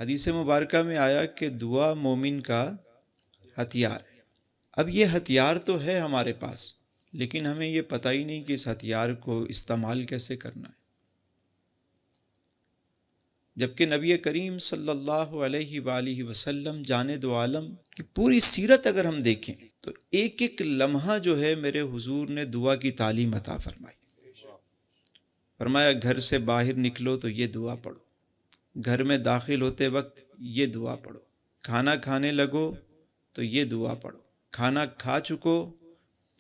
حدیث مبارکہ میں آیا کہ دعا مومن کا ہتھیار ہے۔ اب یہ ہتھیار تو ہے ہمارے پاس، لیکن ہمیں یہ پتہ ہی نہیں کہ اس ہتھیار کو استعمال کیسے کرنا ہے۔ جبکہ نبی کریم صلی اللہ علیہ وآلہ وسلم جانے دو عالم کی پوری سیرت اگر ہم دیکھیں تو ایک ایک لمحہ جو ہے میرے حضور نے دعا کی تعلیم عطا فرمائی۔ فرمایا گھر سے باہر نکلو تو یہ دعا پڑھو، گھر میں داخل ہوتے وقت یہ دعا پڑھو، کھانا کھانے لگو تو یہ دعا پڑھو، کھانا کھا چکو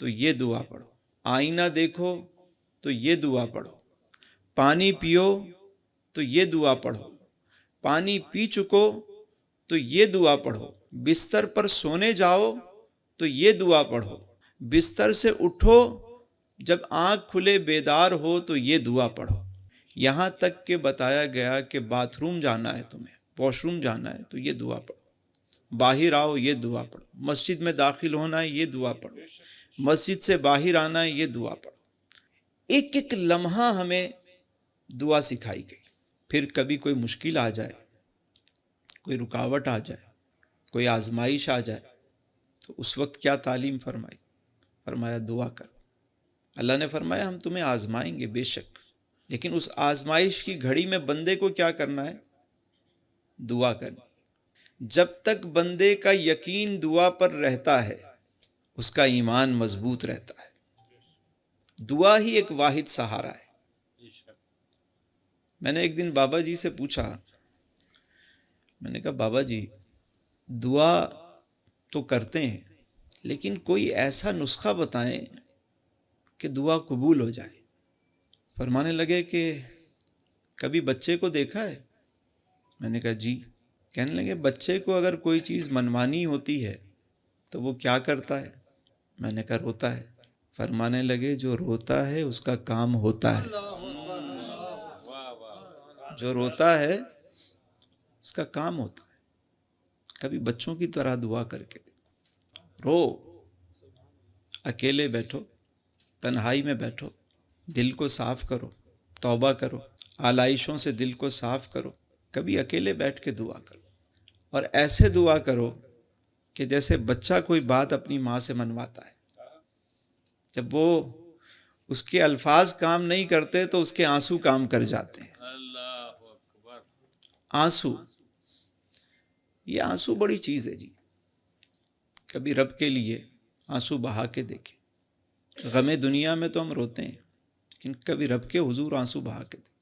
تو یہ دعا پڑھو، آئینہ دیکھو تو یہ دعا پڑھو، پانی پیو تو یہ دعا پڑھو، پانی پی چکو تو یہ دعا پڑھو، بستر پر سونے جاؤ تو یہ دعا پڑھو، بستر سے اٹھو جب آنکھ کھلے بیدار ہو تو یہ دعا پڑھو۔ یہاں تک کہ بتایا گیا کہ باتھ روم جانا ہے تمہیں، واش روم جانا ہے تو یہ دعا پڑھو، باہر آؤ یہ دعا پڑھو، مسجد میں داخل ہونا ہے یہ دعا پڑھو، مسجد سے باہر آنا ہے یہ دعا پڑھو۔ ایک ایک لمحہ ہمیں دعا سکھائی گئی۔ پھر کبھی کوئی مشکل آ جائے، کوئی رکاوٹ آ جائے، کوئی آزمائش آ جائے تو اس وقت کیا تعلیم فرمائی؟ فرمایا دعا کرو۔ اللہ نے فرمایا ہم تمہیں آزمائیں گے بے شک، لیکن اس آزمائش کی گھڑی میں بندے کو کیا کرنا ہے؟ دعا کرنی۔ جب تک بندے کا یقین دعا پر رہتا ہے اس کا ایمان مضبوط رہتا ہے۔ دعا ہی ایک واحد سہارا ہے۔ میں نے ایک دن بابا جی سے پوچھا، میں نے کہا بابا جی دعا تو کرتے ہیں لیکن کوئی ایسا نسخہ بتائیں کہ دعا قبول ہو جائے۔ فرمانے لگے کہ کبھی بچے کو دیکھا ہے؟ میں نے کہا جی۔ کہنے لگے بچے کو اگر کوئی چیز منوانی ہوتی ہے تو وہ کیا کرتا ہے؟ میں نے کہا روتا ہے۔ فرمانے لگے جو روتا ہے اس کا کام ہوتا ہے، جو روتا ہے اس کا کام ہوتا ہے۔ کبھی بچوں کی طرح دعا کر کے رو، اکیلے بیٹھو، تنہائی میں بیٹھو، دل کو صاف کرو، توبہ کرو، آلائشوں سے دل کو صاف کرو، کبھی اکیلے بیٹھ کے دعا کرو، اور ایسے دعا کرو کہ جیسے بچہ کوئی بات اپنی ماں سے منواتا ہے۔ جب وہ اس کے الفاظ کام نہیں کرتے تو اس کے آنسو کام کر جاتے ہیں۔ آنسو، یہ آنسو بڑی چیز ہے جی۔ کبھی رب کے لیے آنسو بہا کے دیکھیں۔ غم دنیا میں تو ہم روتے ہیں، لیکن کبھی رب کے حضور آنسو بہا کے دیکھیں۔